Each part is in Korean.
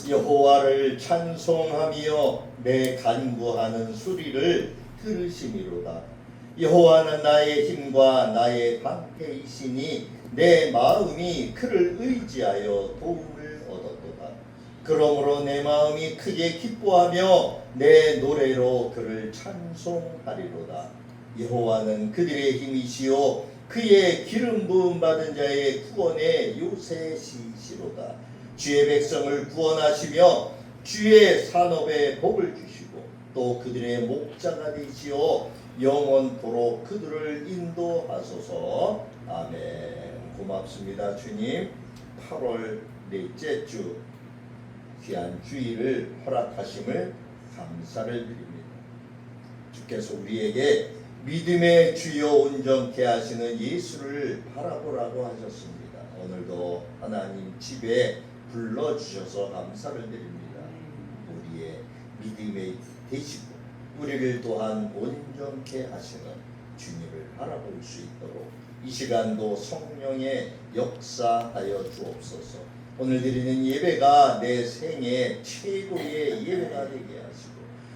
여호와를 찬송하며 내 간구하는 소리를 들으시미로다. 여호와는 나의 힘과 나의 방패이시니 내 마음이 그를 의지하여 도움을 얻었도다. 그러므로 내 마음이 크게 기뻐하며 내 노래로 그를 찬송하리로다. 여호와는 그들의 힘이시요 그의 기름 부음 받은 자의 구원의 요새시시로다. 주의 백성을 구원하시며 주의 산업에 복을 주시고 또 그들의 목자가 되시어 영원토록 그들을 인도하소서. 아멘. 고맙습니다. 주님, 8월 넷째 주 귀한 주일을 허락하심을 감사를 드립니다. 주께서 우리에게 믿음의 주요 온전케 하시는 예수를 바라보라고 하셨습니다. 오늘도 하나님 집에 불러주셔서 감사를 드립니다. 우리의 믿음의 되시고 우리를 또한 온전케 하시는 주님을 바라볼 수 있도록 이 시간도 성령의 역사하여 주옵소서. 오늘 드리는 예배가 내 생애 최고의 예배가 되게 하시고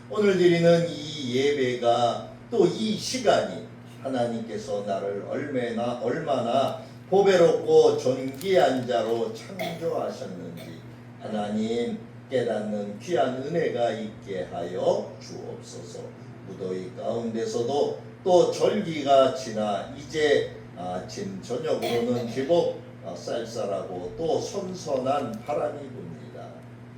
오늘 드리는 이 예배가 또 이 시간이 하나님께서 나를 얼마나 보배롭고 존귀한 자로 창조하셨는지 하나님 깨닫는 귀한 은혜가 있게 하여 주옵소서. 무더위 가운데서도 또 절기가 지나 이제 아침 저녁으로는 제법 쌀쌀하고 또 선선한 바람이 붑니다.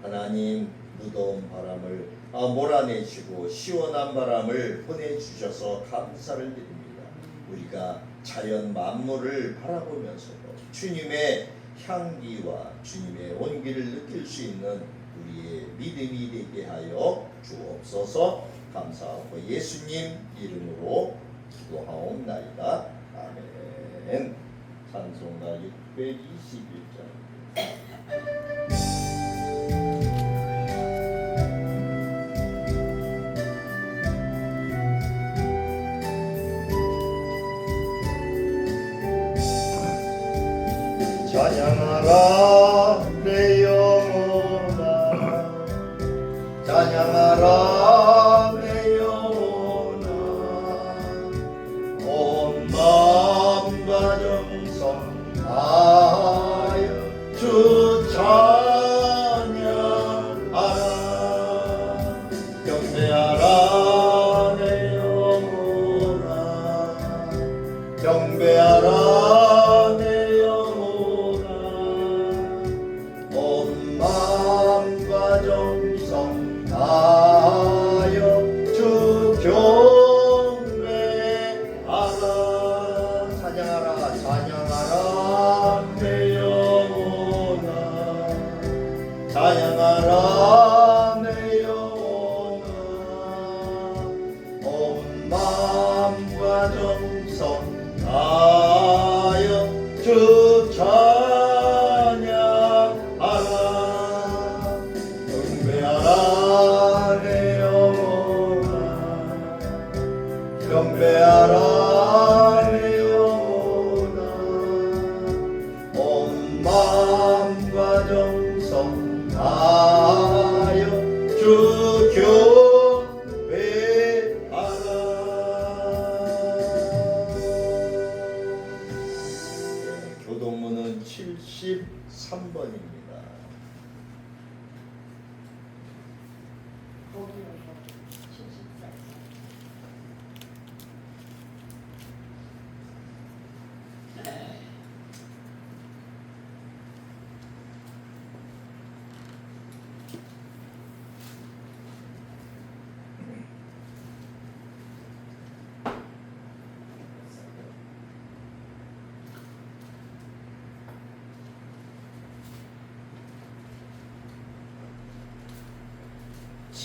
하나님 무더운 바람을 몰아내시고 시원한 바람을 보내주셔서 감사를 드립니다. 우리가 자연 만물을 바라보면서도 주님의 향기와 주님의 온기를 느낄 수 있는 우리의 믿음이 되게 하여 주옵소서. 감사하고 예수님 이름으로 기도하옵나이다. 아멘. 찬송가 621장. 찬양하라 내 영혼아, 찬양하라 내 영혼아, 온 마음과 정성 다하여 주 찬양하라. 경배하라 내 영혼아, 경배하라 찬양하라 내 영혼아, 온 마음과 정성 다하여 주 찬양하라. 경배하라 내 영혼아, 경배하라 내 영혼아, 온 마음과 정성 다하여 주 교배하라. 교동문은 73번입니다.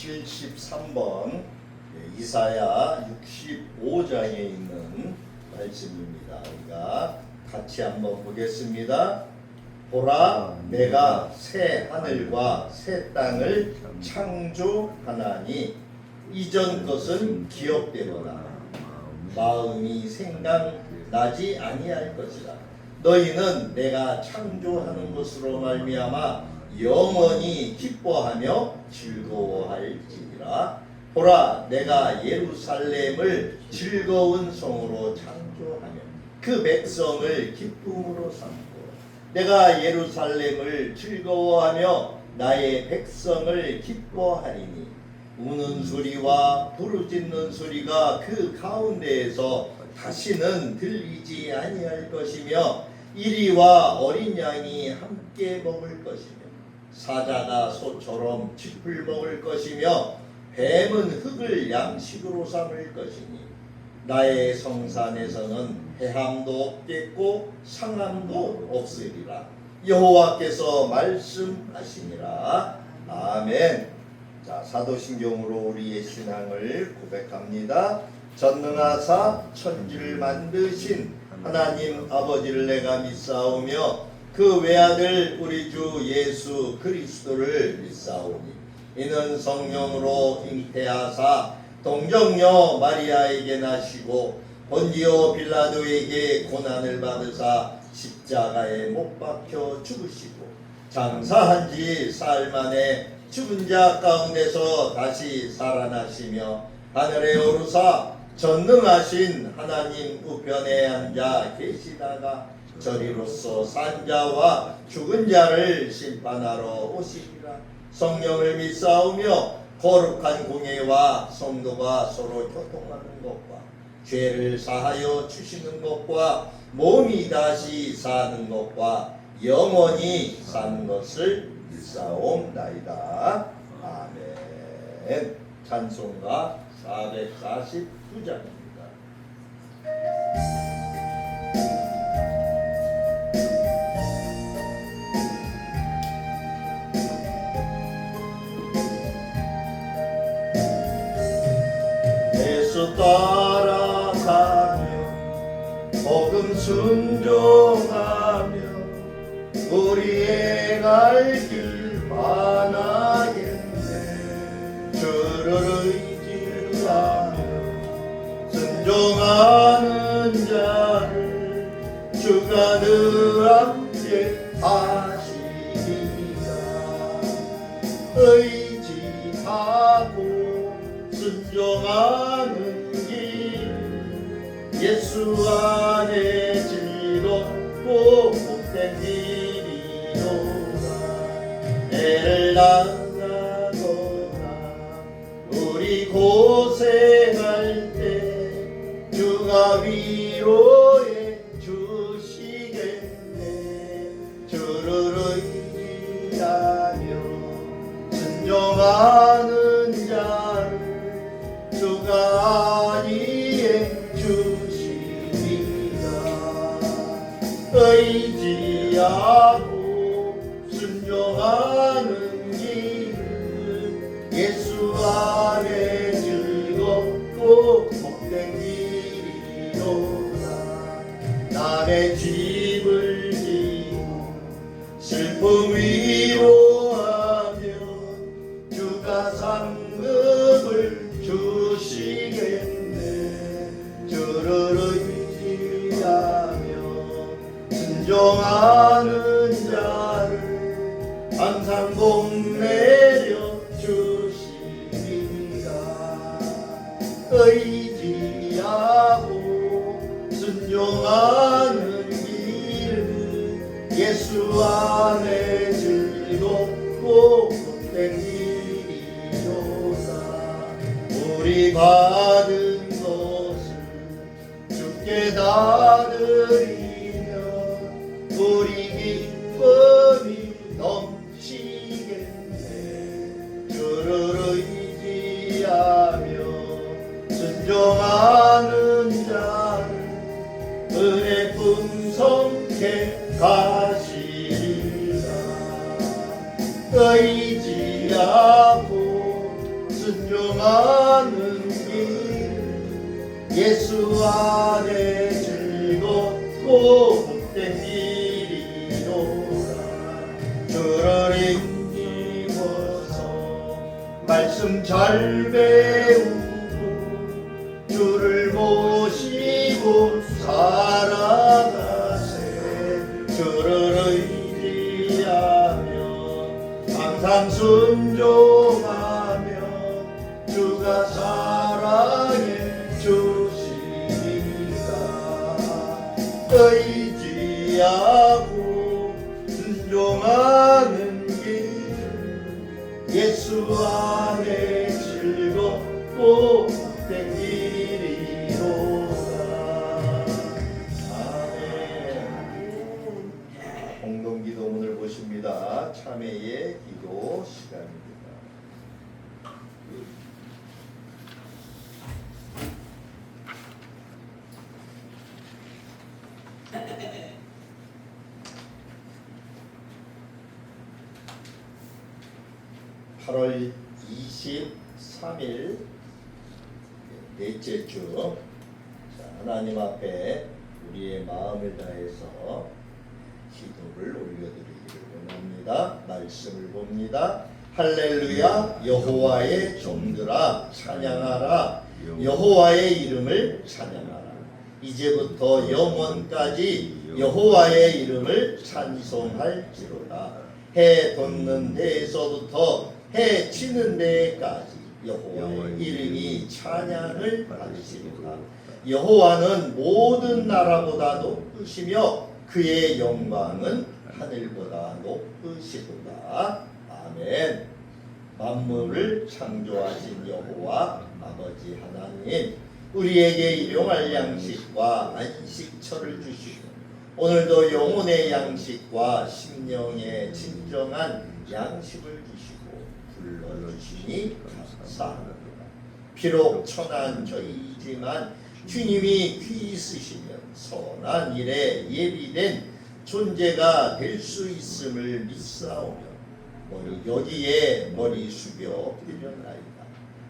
73번 이사야 65장에 있는 말씀입니다. 우리가 같이 한번 보겠습니다. 보라, 내가 새 하늘과 새 땅을 창조하나니 이전 것은 기억되거나 마음이 생각나지 아니할 것이라. 너희는 내가 창조하는 것으로 말미암아 영원히 기뻐하며 즐거워할지니라. 보라, 내가 예루살렘을 즐거운 성으로 창조하며 그 백성을 기쁨으로 삼고 내가 예루살렘을 즐거워하며 나의 백성을 기뻐하리니 우는 소리와 부르짖는 소리가 그 가운데에서 다시는 들리지 아니할 것이며 이리와 어린 양이 함께 먹을 것이며 사자가 소처럼 짚을 먹을 것이며 뱀은 흙을 양식으로 삼을 것이니 나의 성산에서는 해함도 없겠고 상함도 없으리라. 여호와께서 말씀하시니라. 아멘. 자, 사도신경으로 우리의 신앙을 고백합니다. 전능하사 천지를 만드신 하나님 아버지를 내가 믿사오며 그 외아들 우리 주 예수 그리스도를 믿사오니 이는 성령으로 잉태하사 동정녀 마리아에게 나시고 본디오 빌라도에게 고난을 받으사 십자가에 못 박혀 죽으시고 장사한 지 사흘 만에 죽은 자 가운데서 다시 살아나시며 하늘에 오르사 전능하신 하나님 우편에 앉아 계시다가 저리로서 산 자와 죽은 자를 심판하러 오시리라. 성령을 믿사오며 거룩한 공예와 성도가 서로 교통하는 것과 죄를 사하여 주시는 것과 몸이 다시 사는 것과 영원히 사는 것을 믿사옵나이다. 아멘. 찬송가 442장입니다. 예수 따라가며 복음 순종하며 우리의 갈 길 많아겠네. 주를 의지하며 순종하는 자를 주가 늘 함께 하시리라. 의지하고 순종하는 길 예수 안에 즐겁고 복된 길이로다. 애를 당하거나 우리 고생할 때 주가 위로해 주시겠네. 주를 의지하며 순종하는 자를 주가 안위해 주시리라. 의지하고 순종하는 길은 예수 안에 즐겁고 복된 길이로다. 남의 집을 지고 슬픔 위로하며 주가 상급을 주시겠네. 주를 의지하며 순종하는 자를 항상 복내려 주시리라. 의지하고 순종하는 길은 예수 안에 즐겁고 복된 길이로다. 우리 받은 것을 주께 다 드리며 우리 기쁨이 넘치겠네. 주를 의지하며 순종하는 자를 은혜 풍성케 가시리라. 의지하고 말씀 잘 배우고 주를 모시고 살아가세. 주를 의지하며 항상 순종하며 주가 사랑해 주시니까 의지하고 순종하는 길 예수 안에 즐겁고 복된 길이로다. 아멘. 공동기도문을 보십니다. 참회의 기도 시간입니다. 8월 23일 넷째 주, 하나님 앞에 우리의 마음을 다해서 기도를 올려드리기를 원합니다. 말씀을 봅니다. 할렐루야. 여호와의 종들아 찬양하라. 여호와의 이름을 찬양하라. 이제부터 영원까지 여호와의 이름을 찬송할지로다. 해 돋는 데에서부터 해 치는 데까지 여호와의 이름이 찬양을 받으시리라. 여호와는 모든 나라보다 높으시며 그의 영광은 하늘보다 높으시도다. 아멘. 만물을 창조하신 여호와 아버지 하나님, 우리에게 일용할 양식과 안식처를 주시고 오늘도 영혼의 양식과 심령의 진정한 양식을 주시고 불러주시니 감사합니다. 비록 천한 저희이지만 주님이 귀 있으시면 선한 일에 예비된 존재가 될 수 있음을 믿사오며 여기에 머리 숙여 드려나이다.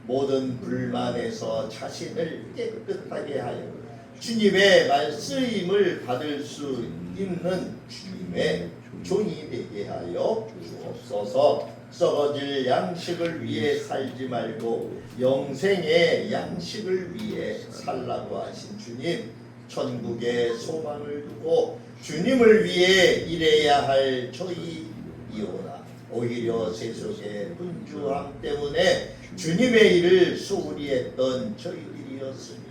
모든 불만에서 자신을 깨끗하게 하여 주님의 말씀을 받을 수 있는 주님의 종이 되게 하여 주옵소서. 썩어질 양식을 위해 살지 말고 영생의 양식을 위해 살라고 하신 주님, 천국의 소망을 두고 주님을 위해 일해야 할 저희이오나 오히려 세속의 분주함 때문에 주님의 일을 소홀히 했던 저희들이었습니다.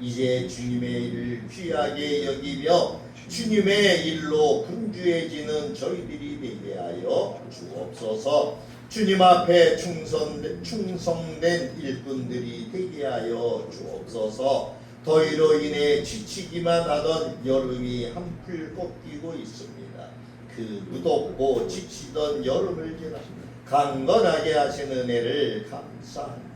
이제 주님의 일을 귀하게 여기며 주님의 일로 분주해지는 저희들이 되게 하여 주옵소서. 주님 앞에 충성된 일꾼들이 되게 하여 주옵소서. 더위로 인해 지치기만 하던 여름이 한풀 꺾이고 있습니다. 그 무덥고 지치던 여름을 지나 강건하게 하시는 은혜를 감사합니다.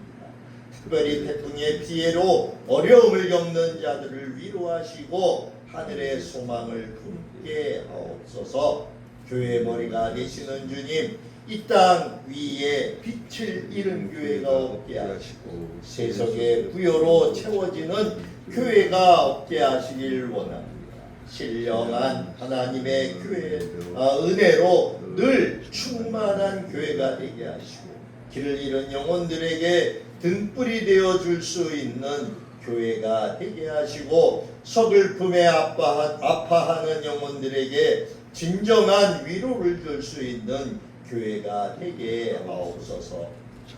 특별히 태풍의 피해로 어려움을 겪는 자들을 위로하시고 하늘의 소망을 품게 하옵소서. 교회 머리가 되시는 주님, 이 땅 위에 빛을 잃은 교회가 없게 하시고 세속의 부여로 채워지는 교회가 없게 하시길 원합니다. 신령한 하나님의 교회 은혜로 늘 충만한 교회가 되게 하시고 길을 잃은 영혼들에게 등불이 되어 줄 수 있는 교회가 되게 하시고 서글픔에 아파하는 영혼들에게 진정한 위로를 줄 수 있는 교회가 되게 하옵소서.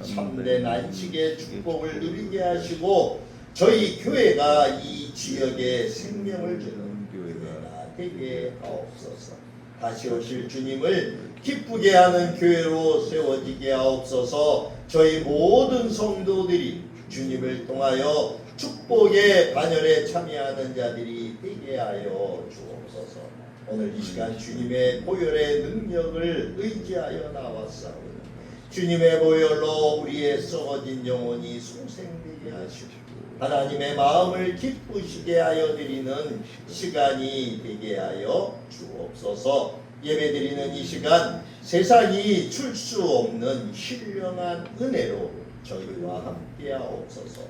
참된 안식의 축복을 누리게 하시고 저희 교회가 이 지역에 생명을 주는 교회가 되게 하옵소서. 다시 오실 주님을 기쁘게 하는 교회로 세워지게 하옵소서. 저희 모든 성도들이 주님을 통하여 축복의 반열에 참여하는 자들이 되게 하여 주옵소서. 오늘 이 시간 주님의 보혈의 능력을 의지하여 나왔사오니 주님의 보혈로 우리의 썩어진 영혼이 소생되게 하시고 하나님의 마음을 기쁘시게 하여 드리는 시간이 되게 하여 주옵소서. 예배드리는 이 시간 세상이 줄 수 없는 신령한 은혜로 저희와 함께 하옵소서.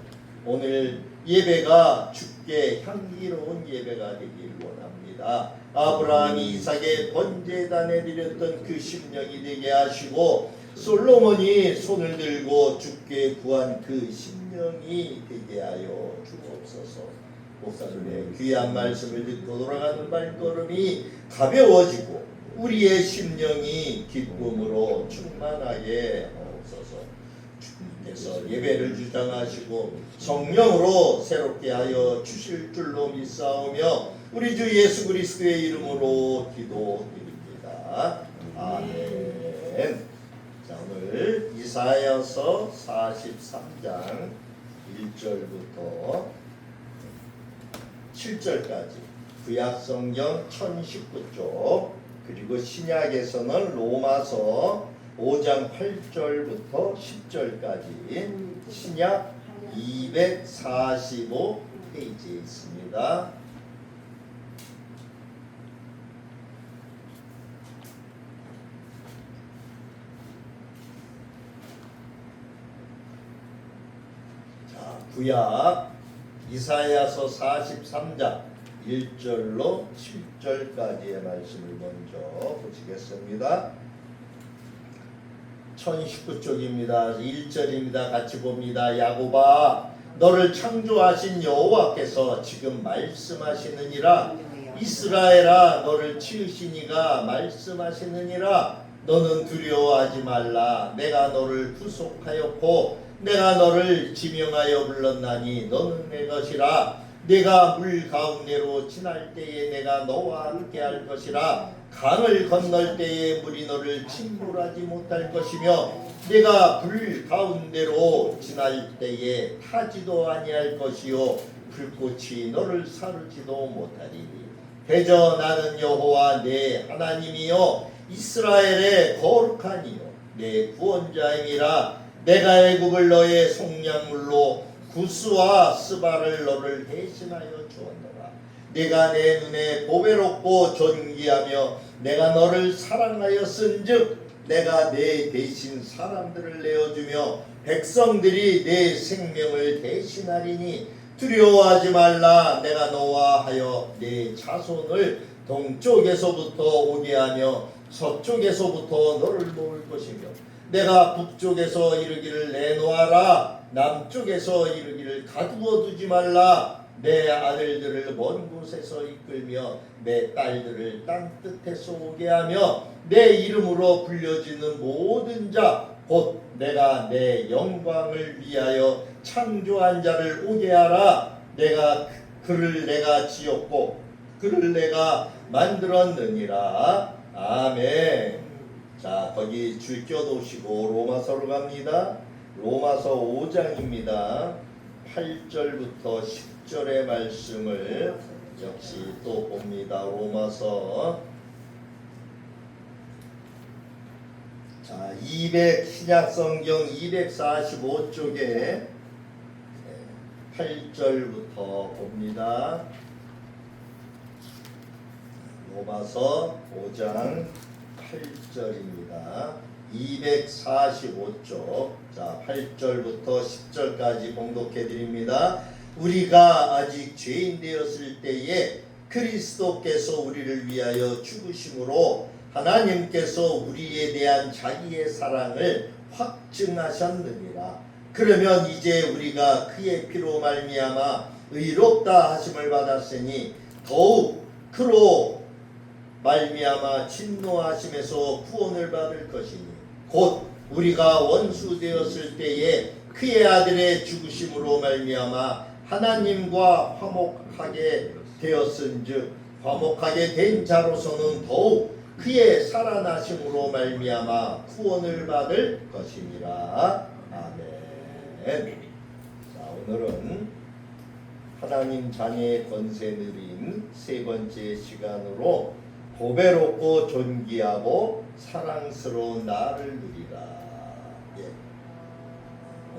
오늘 예배가 주께 향기로운 예배가 되길 원합니다. 아브라함이 이삭의 번제단에 드렸던 그 심령이 되게 하시고 솔로몬이 손을 들고 주께 구한 그 심령이 되게 하여 주옵소서. 목사님의 귀한 말씀을 듣고 돌아가는 발걸음이 가벼워지고 우리의 심령이 기쁨으로 충만하게 하옵소서. 주님께서 예배를 주장하시고 성령으로 새롭게 하여 주실 줄로 믿사오며 우리 주 예수 그리스도의 이름으로 기도드립니다. 아멘. 자, 오늘 이사야서 43장 1절부터 7절까지 구약성경 1019쪽 그리고 신약에서는 로마서 5장 8절부터 10절까지 신약 245페이지에 있습니다. 자, 구약 이사야서 43장 1절로 7절까지의 말씀을 먼저 보시겠습니다. 1019쪽입니다. 1절입니다. 같이 봅니다. 야곱아, 너를 창조하신 여호와께서 지금 말씀하시느니라. 이스라엘아, 너를 지으시니가 말씀하시느니라. 너는 두려워하지 말라. 내가 너를 구속하였고 내가 너를 지명하여 불렀나니 너는 내 것이라. 내가 물 가운데로 지날 때에 내가 너와 함께할 것이라. 강을 건널 때에 물이 너를 침몰하지 못할 것이며 내가 불 가운데로 지날 때에 타지도 아니할 것이요 불꽃이 너를 사르지도 못하리니 대저 나는 여호와 내 하나님이요 이스라엘의 거룩한 이요 내 구원자임이라. 내가 애굽을 너의 속량물로 구스와 스바를 너를 대신하여 주었노라. 내가 내 눈에 보배롭고 존귀하며 내가 너를 사랑하였은즉 내가 내 대신 사람들을 내어주며 백성들이 내 생명을 대신하리니 두려워하지 말라. 내가 너와 하여 내 자손을 동쪽에서부터 오게 하며 서쪽에서부터 너를 모을 것이며 내가 북쪽에서 이르기를 내놓아라. 남쪽에서 이르기를 가두어 두지 말라. 내 아들들을 먼 곳에서 이끌며 내 딸들을 땅 끝에서 오게 하며 내 이름으로 불려지는 모든 자 곧 내가 내 영광을 위하여 창조한 자를 오게 하라. 내가 그를 내가 지었고 그를 내가 만들었느니라. 아멘. 자, 거기 줄 껴놓으시고 로마서로 갑니다. 로마서 5장입니다. 8절부터 10절의 말씀을 역시 또 봅니다. 로마서 자, 신약성경 245쪽에 8절부터 봅니다. 로마서 5장 8절입니다. 245쪽 자 8절부터 10절까지 봉독해 드립니다. 우리가 아직 죄인 되었을 때에 그리스도께서 우리를 위하여 죽으심으로 하나님께서 우리에 대한 자기의 사랑을 확증하셨느니라. 그러면 이제 우리가 그의 피로 말미암아 의롭다 하심을 받았으니 더욱 그로 말미암아 진노하심에서 구원을 받을 것이니 곧 우리가 원수 되었을 때에 그의 아들의 죽으심으로 말미암아 하나님과 화목하게 되었은즉 화목하게 된 자로서는 더욱 그의 살아나심으로 말미암아 구원을 받을 것이니라. 아멘. 자, 오늘은 하나님 자녀의 권세 누린 세 번째 시간으로 보배롭고 존귀하고 사랑스러운 나를 누리라. 예.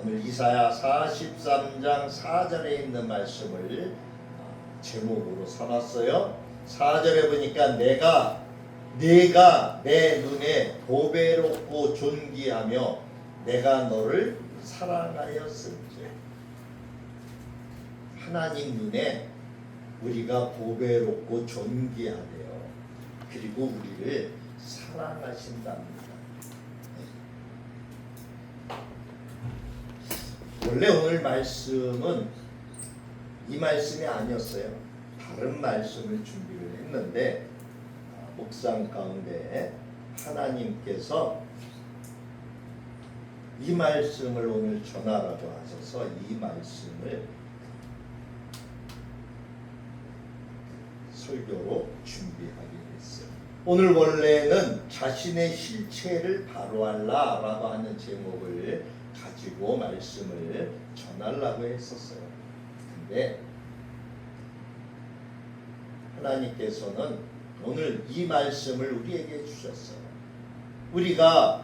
오늘 이사야 43장 4절에 있는 말씀을 제목으로 삼았어요. 4절에 보니까 내가 내 눈에 보배롭고 존귀하며 내가 너를 사랑하였은즉. 하나님 눈에 우리가 보배롭고 존귀하대요. 그리고 우리를 사랑하신답니다. 원래 오늘 말씀은 이 말씀이 아니었어요. 다른 말씀을 준비를 했는데 묵상 가운데 하나님께서 이 말씀을 오늘 전하라고 하셔서 이 말씀을 설교로 준비하게 됐어요. 오늘 원래는 자신의 실체를 바로하라라고 하는 제목을 가지고 말씀을 전하려고 했었어요. 근데 하나님께서는 오늘 이 말씀을 우리에게 주셨어요. 우리가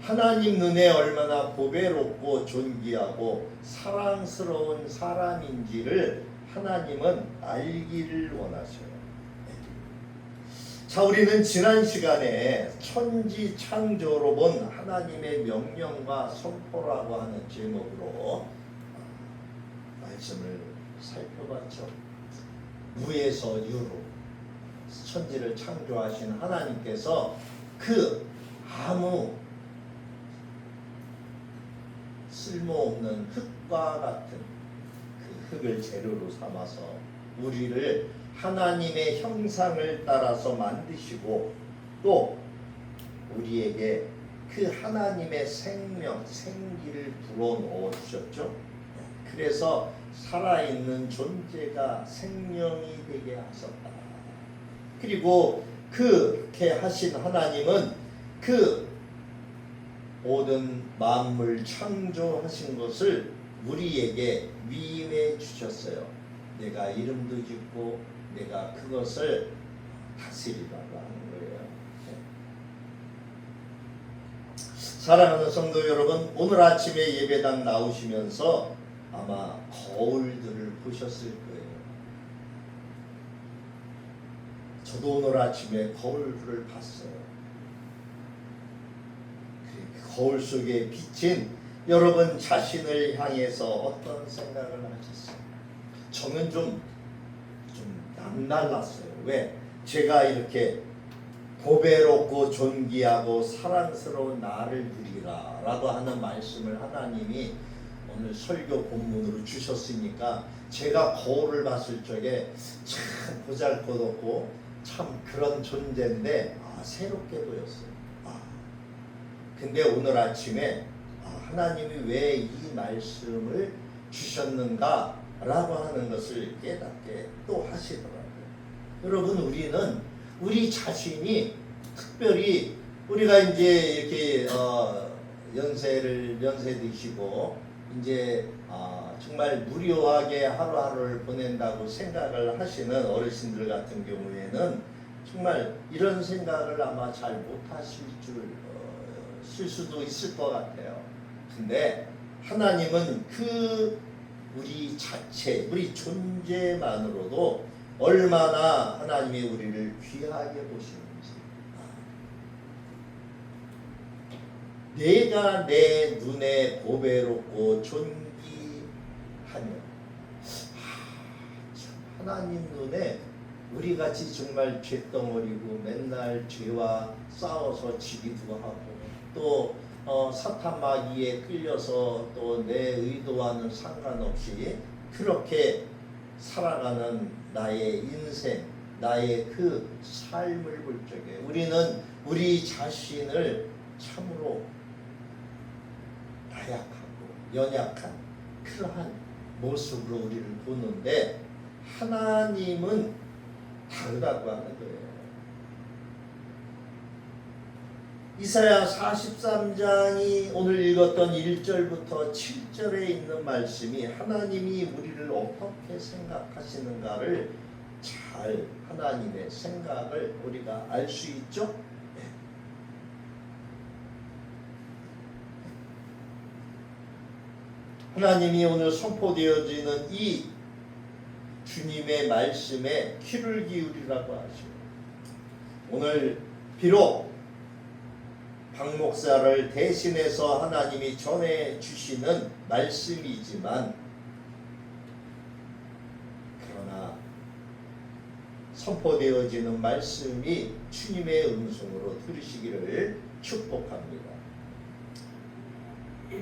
하나님 눈에 얼마나 보배롭고 존귀하고 사랑스러운 사람인지를 하나님은 알기를 원하셔요. 자, 우리는 지난 시간에 천지 창조로 본 하나님의 명령과 선포라고 하는 제목으로 말씀을 살펴봤죠. 무에서 유로 천지를 창조하신 하나님께서 그 아무 쓸모없는 흙과 같은 그 흙을 재료로 삼아서 우리를 하나님의 형상을 따라서 만드시고 또 우리에게 그 하나님의 생명, 생기를 불어넣어 주셨죠. 그래서 살아있는 존재가 생명이 되게 하셨다. 그리고 그렇게 하신 하나님은 그 모든 만물 창조하신 것을 우리에게 위임해 주셨어요. 내가 이름도 짓고 내가 그것을 다스리라고 하는 거예요. 사랑하는 성도 여러분, 오늘 아침에 예배당 나오시면서 아마 거울들을 보셨을 거예요. 저도 오늘 아침에 거울을 봤어요. 그 거울 속에 비친 여러분 자신을 향해서 어떤 생각을 하셨어요? 저는 좀 남달랐어요. 왜? 제가 이렇게 보배롭고 존귀하고 사랑스러운 나를 누리라 라고 하는 말씀을 하나님이 오늘 설교 본문으로 주셨으니까 제가 거울을 봤을 적에 참 보잘것없고 참 그런 존재인데 새롭게 보였어요. 근데 오늘 아침에 하나님이 왜 이 말씀을 주셨는가 라고 하는 것을 깨닫게 또 하시더라고요. 여러분, 우리는 우리 자신이 특별히 우리가 이제 이렇게 연세 드시고 이제 정말 무료하게 하루하루를 보낸다고 생각을 하시는 어르신들 같은 경우에는 정말 이런 생각을 아마 잘 못하실 쓸 수도 있을 것 같아요. 근데 하나님은 그 우리 자체, 우리 존재만으로도 얼마나 하나님이 우리를 귀하게 보시는지, 내가 내 눈에 보배롭고 존귀하며, 하나님 눈에 우리같이 정말 죄덩어리고 맨날 죄와 싸워서 지기도 하고 또 사탄 마귀에 끌려서 또 내 의도와는 상관없이 그렇게 살아가는 나의 인생, 나의 그 삶을 볼 적에 우리는 우리 자신을 참으로 나약하고 연약한 그러한 모습으로 우리를 보는데 하나님은 다르다고 하는 거예요. 이사야 43장이 오늘 읽었던 1절부터 7절에 있는 말씀이 하나님이 우리를 어떻게 생각하시는가를 잘 하나님의 생각을 우리가 알 수 있죠? 네. 하나님이 오늘 선포되어지는 이 주님의 말씀에 귀를 기울이라고 하시고 오늘 비록 박 목사를 대신해서 하나님이 전해 주시는 말씀이지만 그러나 선포되어지는 말씀이 주님의 음성으로 들으시기를 축복합니다.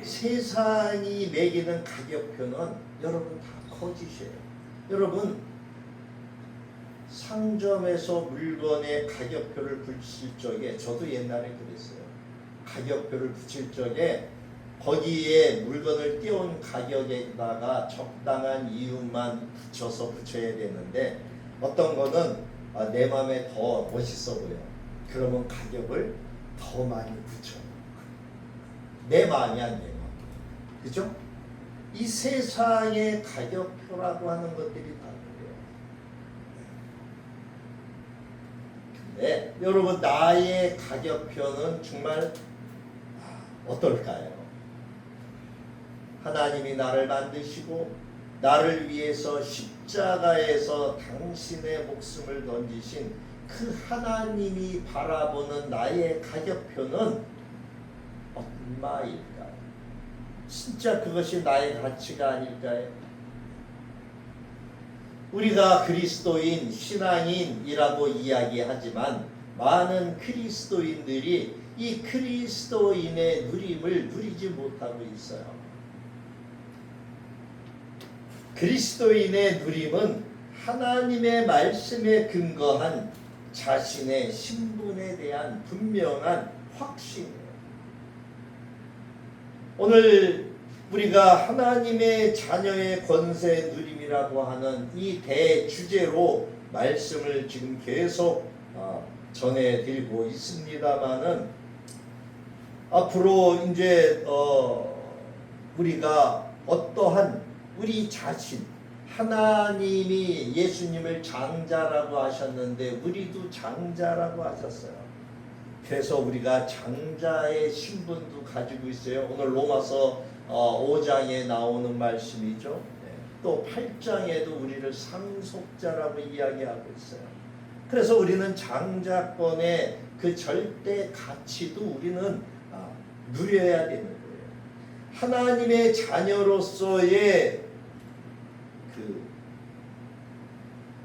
세상이 매기는 가격표는 여러분 다 거짓이에요. 여러분 상점에서 물건의 가격표를 붙일 적에, 저도 옛날에 그랬어요. 가격표를 붙일 적에 거기에 물건을 띄운 가격에다가 적당한 이유만 붙여서 붙여야 되는데, 어떤 거는 내 마음에 더 멋있어 보여. 그러면 가격을 더 많이 붙여. 내 마음이 안 돼요. 그죠? 이 세상의 가격표라고 하는 것들이 다 그래요. 근데 여러분, 나의 가격표는 정말 어떨까요? 하나님이 나를 만드시고 나를 위해서 십자가에서 당신의 목숨을 던지신 그 하나님이 바라보는 나의 가격표는 얼마일까요? 진짜 그것이 나의 가치가 아닐까요? 우리가 그리스도인, 신앙인이라고 이야기하지만 많은 그리스도인들이 이 그리스도인의 누림을 누리지 못하고 있어요. 그리스도인의 누림은 하나님의 말씀에 근거한 자신의 신분에 대한 분명한 확신이에요. 오늘 우리가 하나님의 자녀의 권세 누림이라고 하는 이 대주제로 말씀을 지금 계속 전해드리고 있습니다마는, 앞으로 이제 우리가 어떠한 우리 자신, 하나님이 예수님을 장자라고 하셨는데 우리도 장자라고 하셨어요. 그래서 우리가 장자의 신분도 가지고 있어요. 오늘 로마서 5장에 나오는 말씀이죠. 또 8장에도 우리를 상속자라고 이야기하고 있어요. 그래서 우리는 장자권의 그 절대 가치도 우리는 누려야 되는 거예요. 하나님의 자녀로서의 그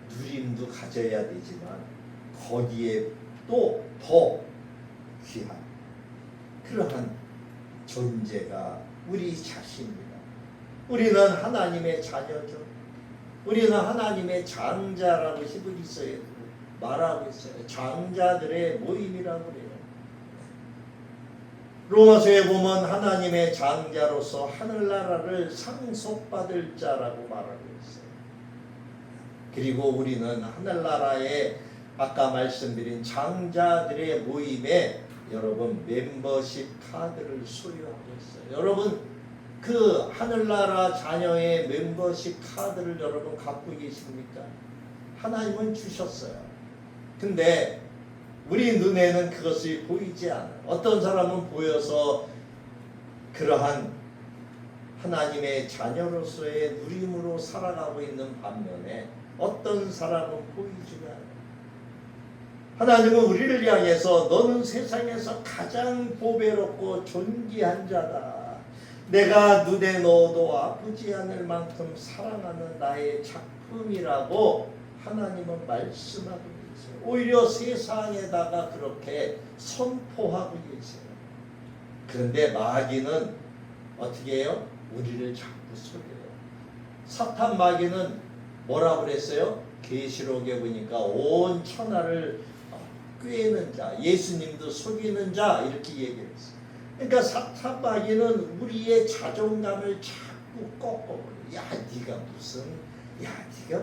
누림도 가져야 되지만 거기에 또 더 귀한 그러한 존재가 우리 자신입니다. 우리는 하나님의 자녀죠. 우리는 하나님의 장자라고 히브리서에 말하고 있어요. 장자들의 모임이라고 그래요. 로마서에 보면 하나님의 장자로서 하늘나라를 상속받을 자라고 말하고 있어요. 그리고 우리는 하늘나라의 아까 말씀드린 장자들의 모임에 여러분 멤버십 카드를 소유하고 있어요. 여러분 그 하늘나라 자녀의 멤버십 카드를 여러분 갖고 계십니까? 하나님은 주셨어요. 근데 우리 눈에는 그것이 보이지 않아요. 어떤 사람은 보여서 그러한 하나님의 자녀로서의 누림으로 살아가고 있는 반면에 어떤 사람은 보이지가 않아요. 하나님은 우리를 향해서 너는 세상에서 가장 보배롭고 존귀한 자다. 내가 눈에 넣어도 아프지 않을 만큼 사랑하는 나의 작품이라고 하나님은 말씀하고 계세요. 오히려 세상에다가 그렇게 선포하고 계세요. 그런데 마귀는 어떻게 해요? 우리를 자꾸 속여요. 사탄 마귀는 뭐라고 그랬어요? 계시록에 보니까 온 천하를 꾀는 자, 예수님도 속이는 자 이렇게 얘기했어요. 그러니까 사탄 마귀는 우리의 자존감을 자꾸 꺾어버려. 야, 네가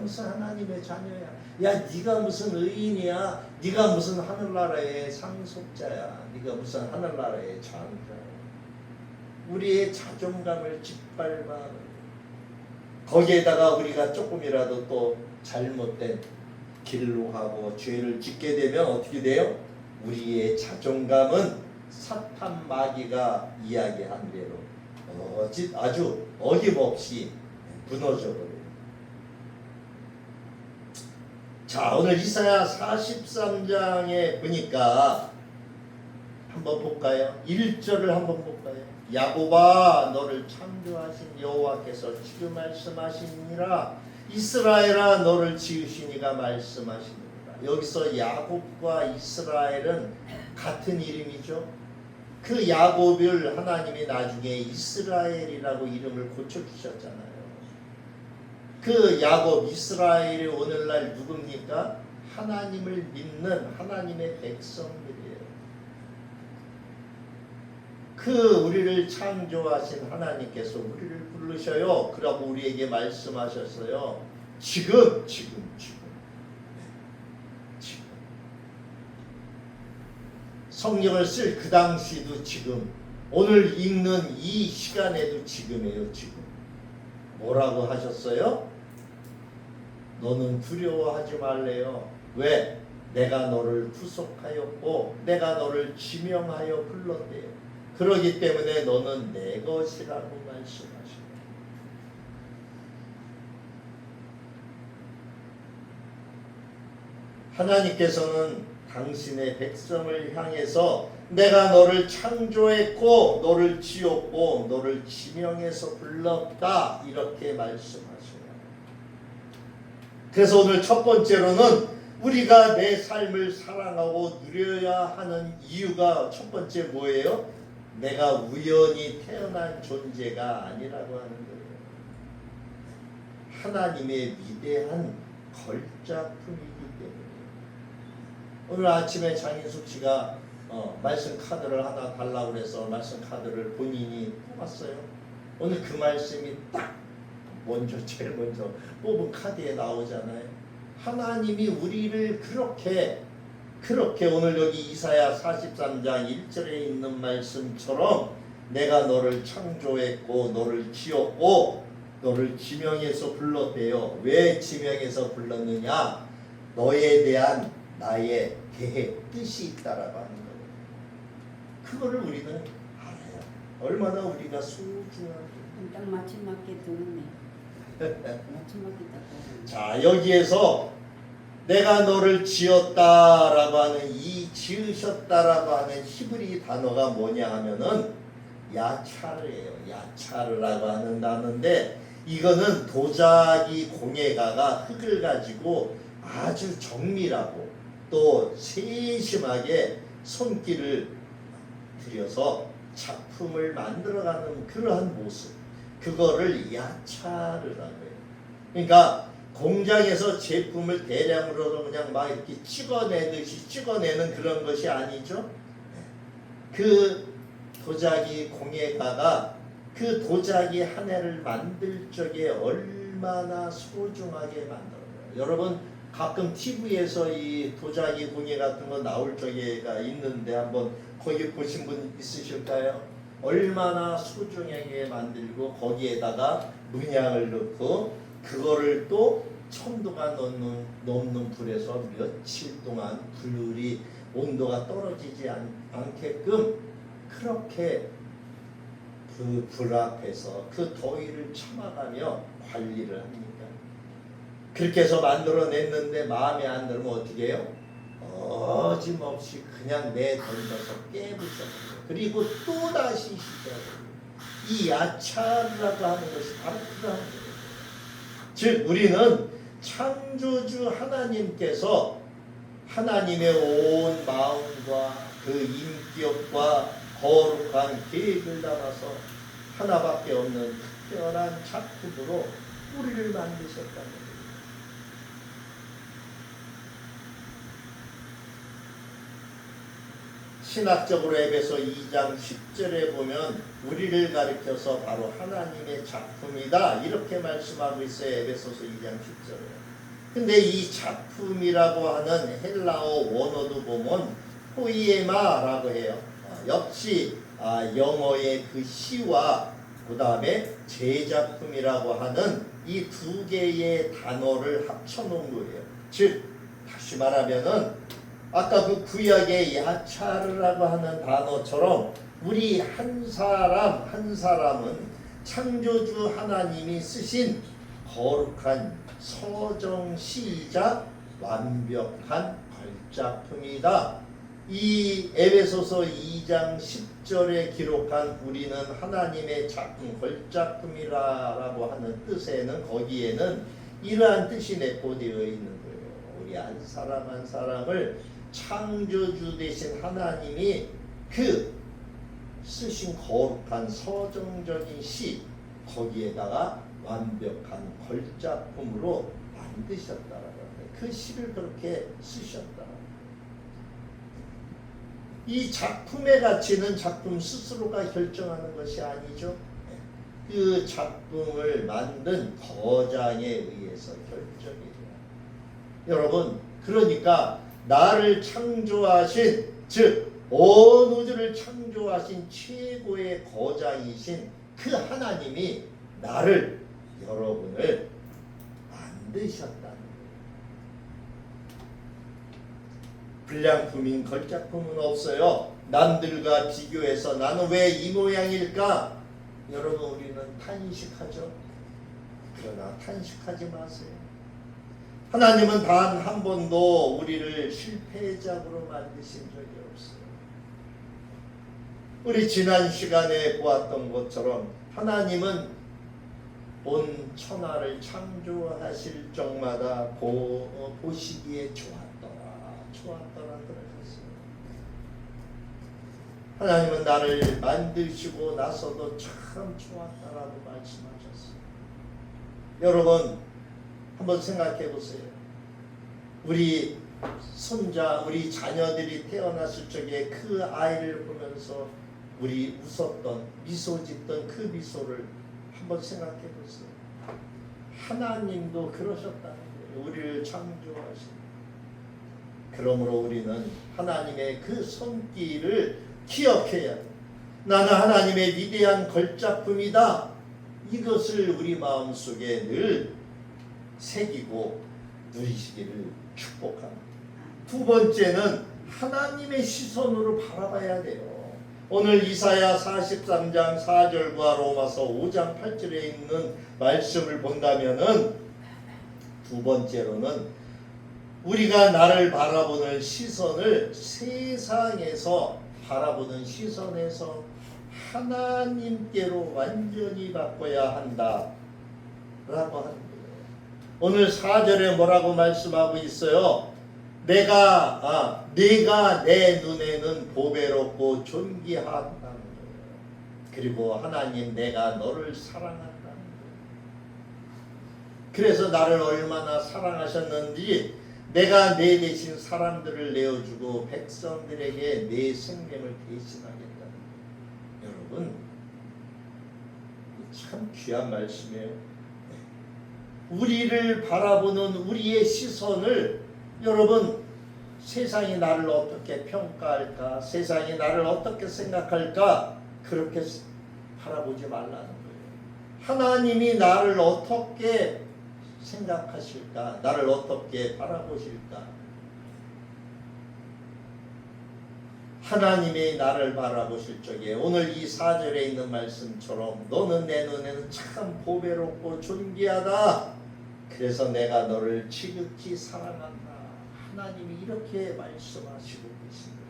무슨 하나님의 자녀야. 야, 네가 무슨 의인이야. 네가 무슨 하늘나라의 상속자야. 네가 무슨 하늘나라의 장자야. 우리의 자존감을 짓밟아. 거기에다가 우리가 조금이라도 또 잘못된 길로 하고 죄를 짓게 되면 어떻게 돼요? 우리의 자존감은 사탄 마귀가 이야기한 대로 아주 어김없이 무너져 버려요. 자, 오늘 이사야 43장에 보니까 한번 볼까요? 1절을 한번 볼까요? 야곱아, 너를 창조하신 여호와께서 지금 말씀하시니라. 이스라엘아, 너를 지으신 이가 말씀하시니라. 여기서 야곱과 이스라엘은 같은 이름이죠. 그 야곱을 하나님이 나중에 이스라엘이라고 이름을 고쳐주셨잖아요. 그 야곱 이스라엘이 오늘날 누굽니까? 하나님을 믿는 하나님의 백성들이에요. 그 우리를 창조하신 하나님께서 우리를 부르셔요. 그러고 우리에게 말씀하셨어요. 지금. 성경을 쓸 그 당시도 지금, 오늘 읽는 이 시간에도 지금이에요. 지금. 뭐라고 하셨어요? 너는 두려워하지 말래요. 왜? 내가 너를 구속하였고 내가 너를 지명하여 불렀대요. 그러기 때문에 너는 내 것이라고 말씀하시네요. 하나님께서는 당신의 백성을 향해서 내가 너를 창조했고 너를 지었고 너를 지명해서 불렀다 이렇게 말씀하셔요. 그래서 오늘 첫 번째로는 우리가 내 삶을 사랑하고 누려야 하는 이유가 첫 번째 뭐예요? 내가 우연히 태어난 존재가 아니라고 하는 거예요. 하나님의 위대한 걸작품이기 때문에. 오늘 아침에 장인숙 씨가 말씀 카드를 하나 달라고 해서 말씀 카드를 본인이 뽑았어요. 오늘 그 말씀이 딱 제일 먼저 뽑은 카드에 나오잖아요. 하나님이 우리를 그렇게 오늘 여기 이사야 43장 1절에 있는 말씀처럼 내가 너를 창조했고 너를 지었고 너를 지명해서 불렀대요. 왜 지명해서 불렀느냐? 너에 대한 나의 계획, 뜻이 있다라고 하는 거예요. 그거를 우리는 알아요. 얼마나 우리가 소중한지. 딱 맞춤 맞게 듣네. 맞춤 맞게 딱. 자, 여기에서 내가 너를 지었다라고 하는 이 지으셨다라고 하는 히브리 단어가 뭐냐 하면은 야차르예요. 야차르라고 하는 단어인데 이거는 도자기 공예가가 흙을 가지고 아주 정밀하고 또 세심하게 손길을 들여서 작품을 만들어가는 그러한 모습, 그거를 야차르라고 해요. 그러니까 공장에서 제품을 대량으로 그냥 막 이렇게 찍어내듯이 찍어내는 그런 것이 아니죠. 그 도자기 공예가가 그 도자기 하나를 만들 적에 얼마나 소중하게 만들어요. 여러분 가끔 TV에서 이 도자기 공예 같은 거 나올 적에가 있는데 한번 거기 보신 분 있으실까요? 얼마나 소중하게 만들고 거기에다가 문양을 넣고 그거를 또 1000도가 넘는 불에서 며칠 동안 불이 온도가 떨어지지 않게끔 그렇게 그 불 앞에서 그 더위를 참아가며 관리를 합니다. 그렇게 해서 만들어냈는데 마음에 안 들면 어떻게 해요? 어짐없이 그냥 내던져서 깨부셔요. 그리고 또다시 시작해요. 이 야차라고 하는 것이 바로 그러한 거예요. 즉 우리는 창조주 하나님께서 하나님의 온 마음과 그 인격과 거룩한 계획을 담아서 하나밖에 없는 특별한 작품으로 우리를 만드셨다는 거예요. 신학적으로 에베소 2장 10절에 보면 우리를 가리켜서 바로 하나님의 작품이다 이렇게 말씀하고 있어요. 에베소서 2장 10절에. 근데 이 작품이라고 하는 헬라어 원어도 보면 포이에마라고 해요. 역시 영어의 그 시와 그 다음에 제작품이라고 하는 이 두 개의 단어를 합쳐놓은 거예요. 즉 다시 말하면은 아까 그 구약의 야차르라고 하는 단어처럼 우리 한 사람은 창조주 하나님이 쓰신 거룩한 서정시이자 완벽한 걸작품이다. 이 에베소서 2장 10절에 기록한 우리는 하나님의 작품 걸작품이라고 하는 뜻에는 거기에는 이러한 뜻이 내포되어 있는 거예요. 우리 한 사람 한 사람을 창조주 되신 하나님이 그 쓰신 거룩한 서정적인 시 거기에다가 완벽한 걸작품으로 만드셨다라는 거예요. 그 시를 그렇게 쓰셨다. 이 작품의 가치는 작품 스스로가 결정하는 것이 아니죠. 그 작품을 만든 거장에 의해서 결정이 돼요. 여러분, 그러니까 나를 창조하신, 즉 온 우주를 창조하신 최고의 거장이신 그 하나님이 나를, 여러분을 만드셨다는 거예요. 불량품인 걸작품은 없어요. 남들과 비교해서 나는 왜 이 모양일까? 여러분, 우리는 탄식하죠. 그러나 탄식하지 마세요. 하나님은 단 한 번도 우리를 실패작으로 만드신 적이 없어요. 우리 지난 시간에 보았던 것처럼 하나님은 온 천하를 창조하실 적마다 보시기에 좋았더라 그러셨어요. 하나님은 나를 만드시고 나서도 참 좋았다라고 말씀하셨어요. 여러분, 한번 생각해 보세요. 우리 손자, 우리 자녀들이 태어났을 적에 그 아이를 보면서 우리 웃었던, 미소 짓던 그 미소를 한번 생각해 보세요. 하나님도 그러셨다는 거예요. 우리를 창조하신. 그러므로 우리는 하나님의 그 손길을 기억해야 돼. 나는 하나님의 위대한 걸작품이다. 이것을 우리 마음속에 늘 새기고 누리시기를 축복합니다. 두 번째는 하나님의 시선으로 바라봐야 돼요. 오늘 이사야 43장 4절과 로마서 5장 8절에 있는 말씀을 본다면은 두 번째로는 우리가 나를 바라보는 시선을 세상에서 바라보는 시선에서 하나님께로 완전히 바꿔야 한다 라고 하는 거예요. 오늘 4절에 뭐라고 말씀하고 있어요? 내가 내 눈에는 보배롭고 존귀하다는 거예요. 그리고 하나님, 내가 너를 사랑한다는 거예요. 그래서 나를 얼마나 사랑하셨는지 내가 내 대신 사람들을 내어주고 백성들에게 내 생명을 대신하겠다는 거예요. 여러분, 참 귀한 말씀이에요. 우리를 바라보는 우리의 시선을, 여러분, 세상이 나를 어떻게 평가할까, 세상이 나를 어떻게 생각할까, 그렇게 바라보지 말라는 거예요. 하나님이 나를 어떻게 생각하실까, 나를 어떻게 바라보실까. 하나님이 나를 바라보실 적에 오늘 이 4절에 있는 말씀처럼 너는 내 눈에는 참 보배롭고 존귀하다. 그래서 내가 너를 지극히 사랑한다. 하나님이 이렇게 말씀하시고 계십니다.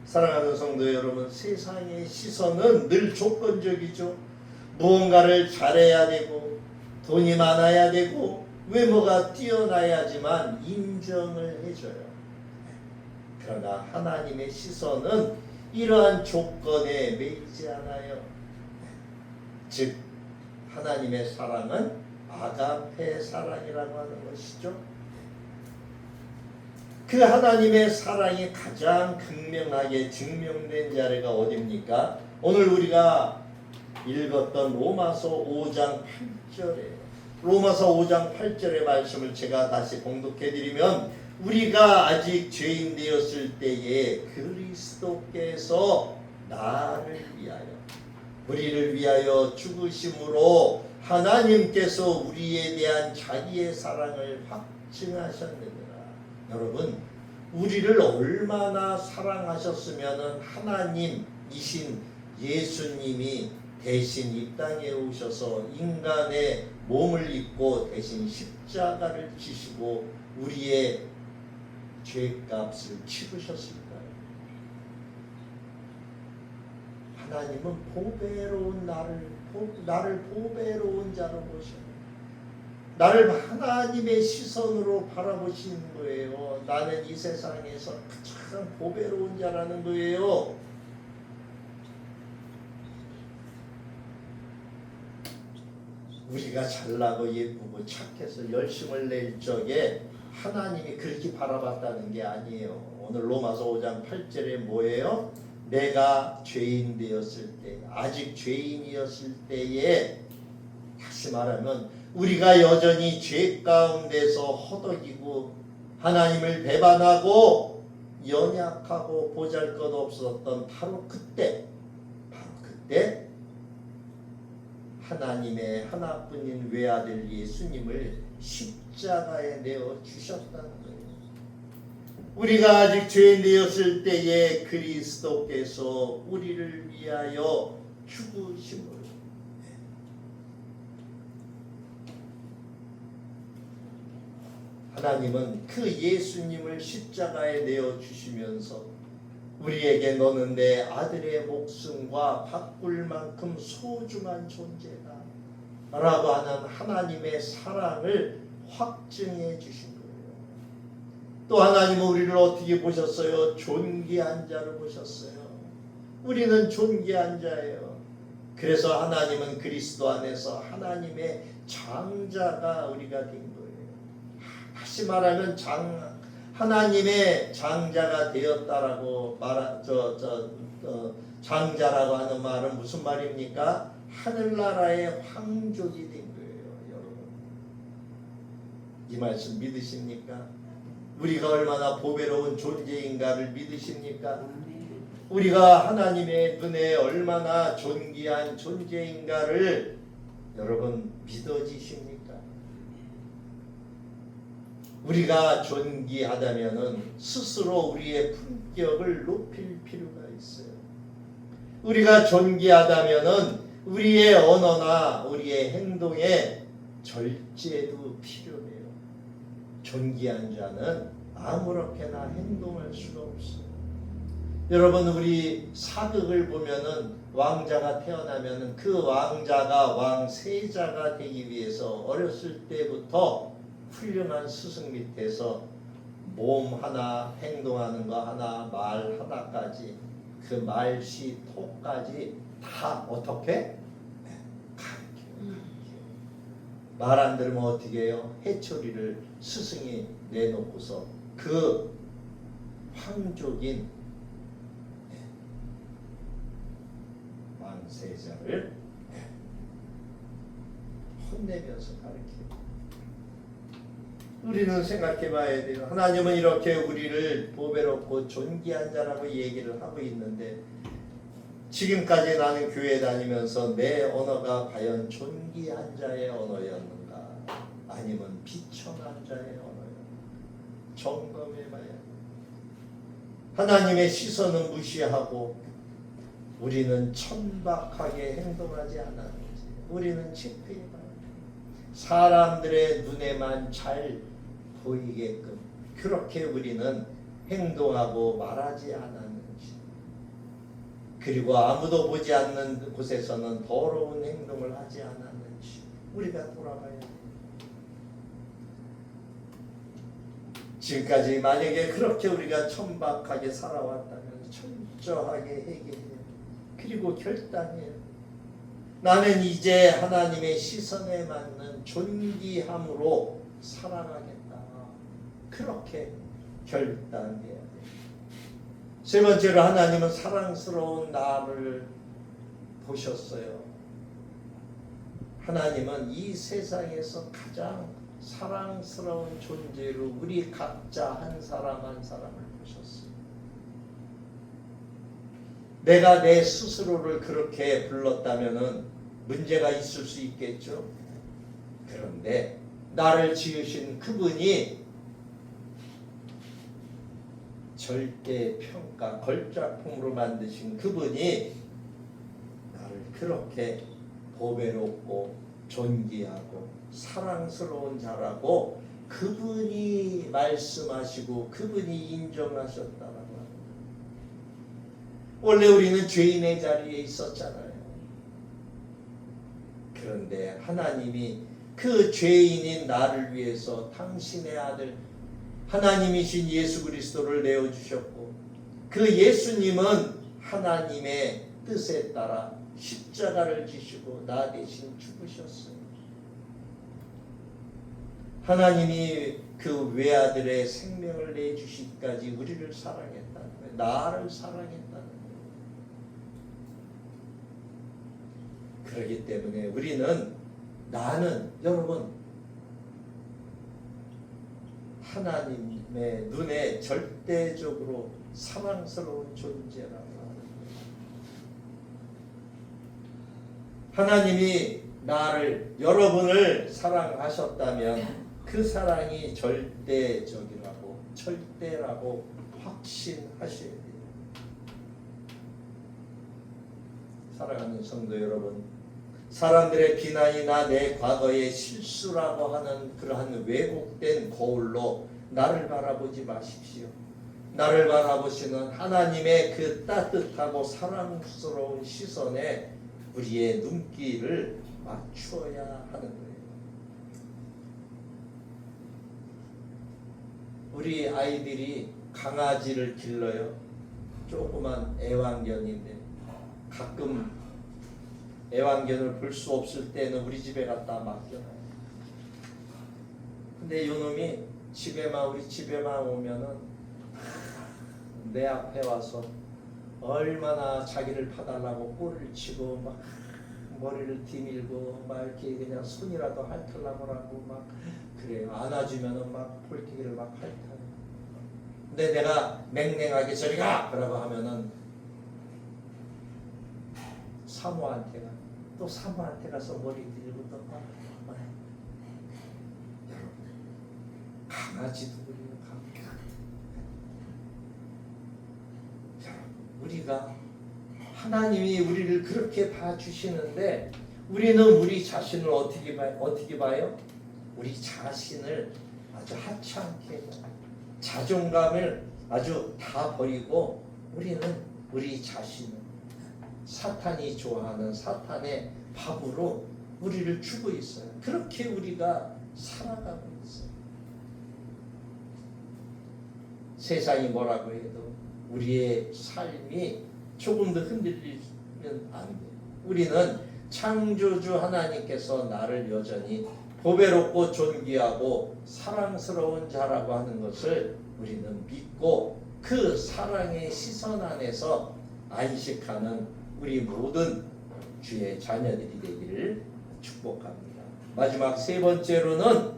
사랑하는 성도 여러분, 세상의 시선은 늘 조건적이죠. 무언가를 잘해야 되고 돈이 많아야 되고 외모가 뛰어나야지만 인정을 해줘요. 그러나 하나님의 시선은 이러한 조건에 매이지 않아요. 즉 하나님의 사랑은 아가페 사랑이라고 하는 것이죠. 그 하나님의 사랑이 가장 극명하게 증명된 자리가 어디입니까? 오늘 우리가 읽었던 로마서 5장 8절에, 로마서 5장 8절의 말씀을 제가 다시 봉독해드리면, 우리가 아직 죄인 되었을 때에 그리스도께서 나를 위하여, 우리를 위하여 죽으심으로 하나님께서 우리에 대한 자기의 사랑을 확증하셨느니라. 여러분, 우리를 얼마나 사랑하셨으면 하나님이신 예수님이 대신 이 땅에 오셔서 인간의 몸을 입고 대신 십자가를 지시고 우리의 죄값을 치르셨을까요? 하나님은 보배로운 나를 보배로운 자로 보시는, 나를 하나님의 시선으로 바라보시는 거예요. 나는 이 세상에서 참 보배로운 자라는 거예요. 우리가 잘나고 예쁘고 착해서 열심을 낼 적에 하나님이 그렇게 바라봤다는 게 아니에요. 오늘 로마서 5장 8절에 뭐예요? 내가 죄인 되었을 때, 아직 죄인이었을 때에, 다시 말하면 우리가 여전히 죄 가운데서 허덕이고 하나님을 배반하고 연약하고 보잘것없었던 바로 그때 하나님의 하나뿐인 외아들 예수님을 십자가에 내어 주셨다는 거예요. 우리가 아직 죄인 되었을 때에 그리스도께서 우리를 위하여 죽으심을, 하나님은 그 예수님을 십자가에 내어 주시면서 우리에게 너는 내 아들의 목숨과 바꿀 만큼 소중한 존재다 라고 하는 하나님의 사랑을 확증해 주신 거예요. 또 하나님은 우리를 어떻게 보셨어요? 존귀한 자로 보셨어요. 우리는 존귀한 자예요. 그래서 하나님은 그리스도 안에서 하나님의 장자가 우리가 된 거예요. 다시 말하면 하나님의 장자가 되었다라고 장자라고 하는 말은 무슨 말입니까? 하늘나라의 황족이 된 거예요, 여러분. 이 말씀 믿으십니까? 우리가 얼마나 보배로운 존재인가를 믿으십니까? 우리가 하나님의 눈에 얼마나 존귀한 존재인가를 여러분 믿어지십니까? 우리가 존귀하다면은 스스로 우리의 품격을 높일 필요가 있어요. 우리가 존귀하다면은 우리의 언어나 우리의 행동에 절제도 필요해요. 존귀한 자는 아무렇게나 행동할 수가 없어요. 여러분, 우리 사극을 보면은 왕자가 태어나면은 그 왕자가 왕세자가 되기 위해서 어렸을 때부터 훌륭한 스승 밑에서 몸 하나, 행동하는 거 하나, 말 하나까지, 그 말시, 톡까지 다 어떻게? 가르쳐요. 말 안 들으면 어떻게 해요? 해초리를 스승이 내놓고서 그 황족인 왕세자를 혼내면서 가르쳐요. 우리는 생각해 봐야 돼요. 하나님은 이렇게 우리를 보배롭고 존귀한 자라고 얘기를 하고 있는데, 지금까지 나는 교회 다니면서 내 언어가 과연 존귀한 자의 언어였는가, 아니면 비천한 자의 언어였는가 점검해 봐야 돼요. 하나님의 시선은 무시하고 우리는 천박하게 행동하지 않았는지 우리는 체크해 봐야 돼요. 사람들의 눈에만 잘 보이게끔 그렇게 우리는 행동하고 말하지 않았는지, 그리고 아무도 보지 않는 곳에서는 더러운 행동을 하지 않았는지 우리가 돌아봐야 돼요. 지금까지 만약에 그렇게 우리가 천박하게 살아왔다면 철저하게 해결해요. 그리고 결단해요. 나는 이제 하나님의 시선에 맞는 존귀함으로 살아가겠다. 그렇게 결단해야 돼요. 세 번째로, 하나님은 사랑스러운 나를 보셨어요. 하나님은 이 세상에서 가장 사랑스러운 존재로 우리 각자 한 사람 한 사람을 보셨어요. 내가 내 스스로를 그렇게 불렀다면은 문제가 있을 수 있겠죠. 그런데 나를 지으신 그분이 절대 평가 걸작품으로 만드신 그분이 나를 그렇게 보배롭고 존귀하고 사랑스러운 자라고 그분이 말씀하시고 그분이 인정하셨다라고 합니다. 원래 우리는 죄인의 자리에 있었잖아요. 그런데 하나님이 그 죄인인 나를 위해서 당신의 아들 하나님이신 예수 그리스도를 내어주셨고, 그 예수님은 하나님의 뜻에 따라 십자가를 지시고 나 대신 죽으셨어요. 하나님이 그 외아들의 생명을 내주시기까지 우리를 사랑했다는 거예요. 나를 사랑했다는 거예요. 그렇기 때문에 나는 여러분 하나님의 눈에 절대적으로 사랑스러운 존재라고 하는 거예요. 하나님이 여러분을 사랑하셨다면 그 사랑이 절대적이라고 절대라고 확신하셔야 돼요. 사랑하는 성도 여러분, 사람들의 비난이나 내 과거의 실수라고 하는 그러한 왜곡된 거울로 나를 바라보지 마십시오. 나를 바라보시는 하나님의 그 따뜻하고 사랑스러운 시선에 우리의 눈길을 맞추어야 하는 거예요. 우리 아이들이 강아지를 길러요. 조그만 애완견인데 가끔 애완견을 볼 수 없을 때는 우리 집에 갖다 맡겨놔요. 근데 요놈이 우리 집에만 오면은 내 앞에 와서 얼마나 자기를 봐달라고 꼬리를 치고 막 머리를 뒤밀고 막 이렇게 그냥 손이라도 핥으려고 하고 막 그래요. 안아주면은 막 볼티기를 막 핥아요. 근데 내가 맹맹하게 저리 가! 그러고 하면은 사모한테 가서 머리 들고 또 막 여러분 강아지도 그래요. 우리가 하나님이 우리를 그렇게 봐주시는데 우리는 우리 자신을 어떻게 봐요? 우리 자신을 아주 하찮게 자존감을 아주 다 버리고 우리는 우리 자신을 사탄이 좋아하는 사탄의 밥으로 우리를 주고 있어요. 그렇게 우리가 살아가고 있어요. 세상이 뭐라고 해도 우리의 삶이 조금도 흔들리면 안 돼요. 우리는 창조주 하나님께서 나를 여전히 보배롭고 존귀하고 사랑스러운 자라고 하는 것을 우리는 믿고 그 사랑의 시선 안에서 안식하는 우리 모든 주의 자녀들이 되기를 축복합니다. 마지막 세 번째로는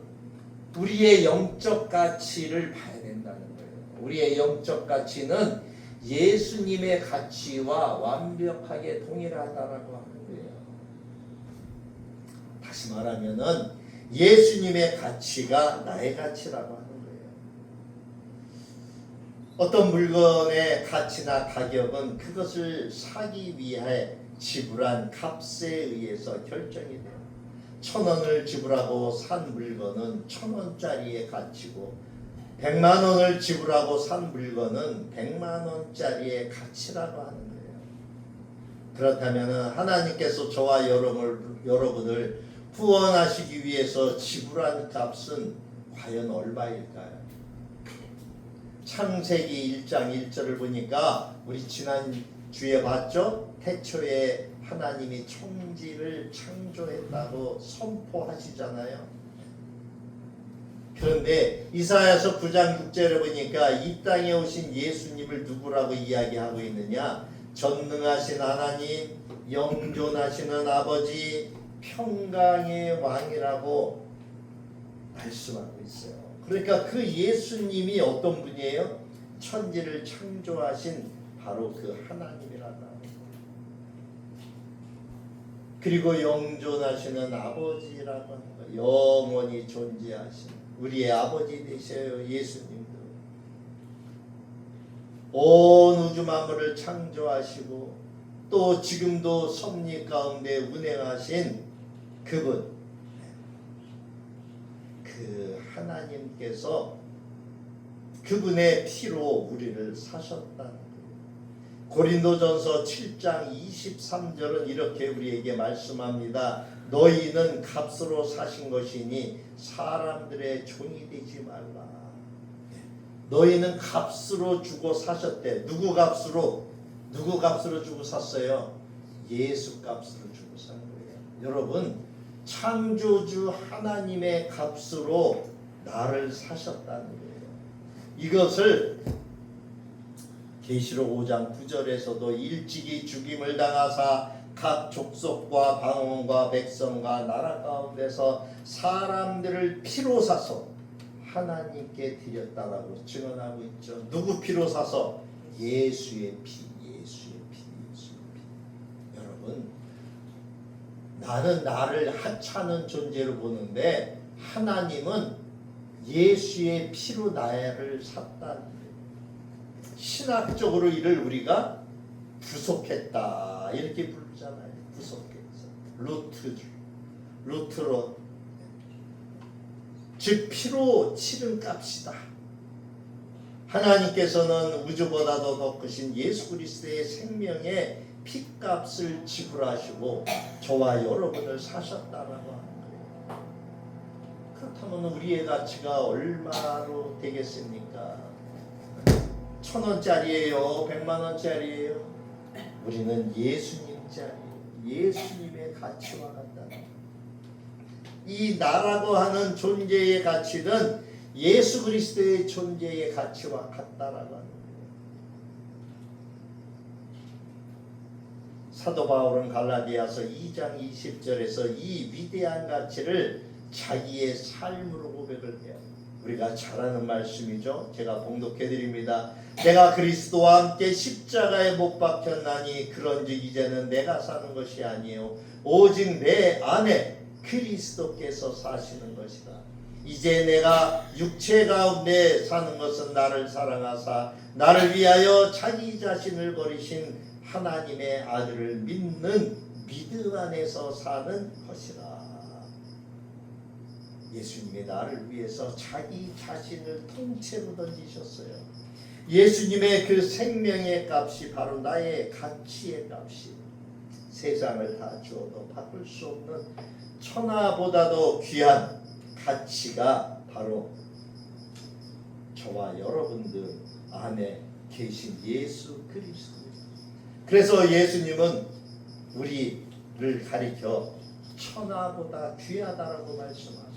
우리의 영적 가치를 봐야 된다는 거예요. 우리의 영적 가치는 예수님의 가치와 완벽하게 동일하다라고 하는 거예요. 다시 말하면은 예수님의 가치가 나의 가치라고 하는 거예요. 어떤 물건의 가치나 가격은 그것을 사기 위해 지불한 값에 의해서 결정이 돼요. 1,000원을 지불하고 산 물건은 1,000원짜리의 가치고 100만 원을 지불하고 산 물건은 100만 원짜리의 가치라고 하는 거예요. 그렇다면 하나님께서 저와 여러분을 구원하시기 위해서 지불한 값은 과연 얼마일까요? 창세기 1장 1절을 보니까 우리 지난 주에 봤죠? 태초에 하나님이 천지를 창조했다고 선포하시잖아요. 그런데 이사야서 9장 6절을 보니까 이 땅에 오신 예수님을 누구라고 이야기하고 있느냐? 전능하신 하나님, 영존하시는 아버지, 평강의 왕이라고 말씀하고 있어요. 그러니까 그 예수님이 어떤 분이에요? 천지를 창조하신 바로 그 하나님이라고 하는 거예요. 그리고 영존하시는 아버지라고 하는 거예요. 영원히 존재하신 우리의 아버지 되셔요. 예수님도 온 우주 만물을 창조하시고 또 지금도 섭리 가운데 운행하신 그분, 그 하나님께서 그분의 피로 우리를 사셨다는 거예요. 고린도전서 7장 23절은 이렇게 우리에게 말씀합니다. 너희는 값으로 사신 것이니 사람들의 종이 되지 말라. 너희는 값으로 주고 사셨대. 누구 값으로 주고 샀어요? 예수 값으로 주고 산 거예요. 여러분, 창조주 하나님의 값으로 나를 사셨다는 거예요. 이것을 계시록 5장 9절에서도 일찍이 죽임을 당하사 각 족속과 방언과 백성과 나라 가운데서 사람들을 피로 사서 하나님께 드렸다라고 증언하고 있죠. 누구 피로 사서? 예수의 피, 예수의 피, 예수의 피. 여러분, 나는 나를 하찮은 존재로 보는데 하나님은 예수의 피로 나를 샀다는 거예요. 신학적으로 이를 우리가 구속했다 이렇게 부르잖아요. 구속했어. 루트로 즉 피로 치른 값이다. 하나님께서는 우주보다도 더 크신 예수 그리스도의 생명의 피값을 지불하시고 저와 여러분을 사셨다라고 하는 거예요. 그렇다면 우리의 가치가 얼마로 되겠습니까? 1,000원짜리예요? 100만원짜리예요? 우리는 예수님짜리, 예수님의 가치와 같다. 이 나라고 하는 존재의 가치는 예수 그리스도의 존재의 가치와 같다라고 하는 거예요. 사도 바울은 갈라디아서 2장 20절에서 이 위대한 가치를 자기의 삶으로 고백을 해요. 우리가 잘 아는 말씀이죠. 제가 봉독해 드립니다. 내가 그리스도와 함께 십자가에 못 박혔나니 그런즉 이제는 내가 사는 것이 아니요 오직 내 안에 그리스도께서 사시는 것이다. 이제 내가 육체 가운데 사는 것은 나를 사랑하사 나를 위하여 자기 자신을 버리신 하나님의 아들을 믿는 믿음 안에서 사는 것이라. 예수님이 나를 위해서 자기 자신을 통째로 던지셨어요. 예수님의 그 생명의 값이 바로 나의 가치의 값이 세상을 다 주어도 바꿀 수 없는 천하보다도 귀한 가치가 바로 저와 여러분들 안에 계신 예수 그리스도입니다. 그래서 예수님은 우리를 가리켜 천하보다 귀하다라고 말씀하셨어요.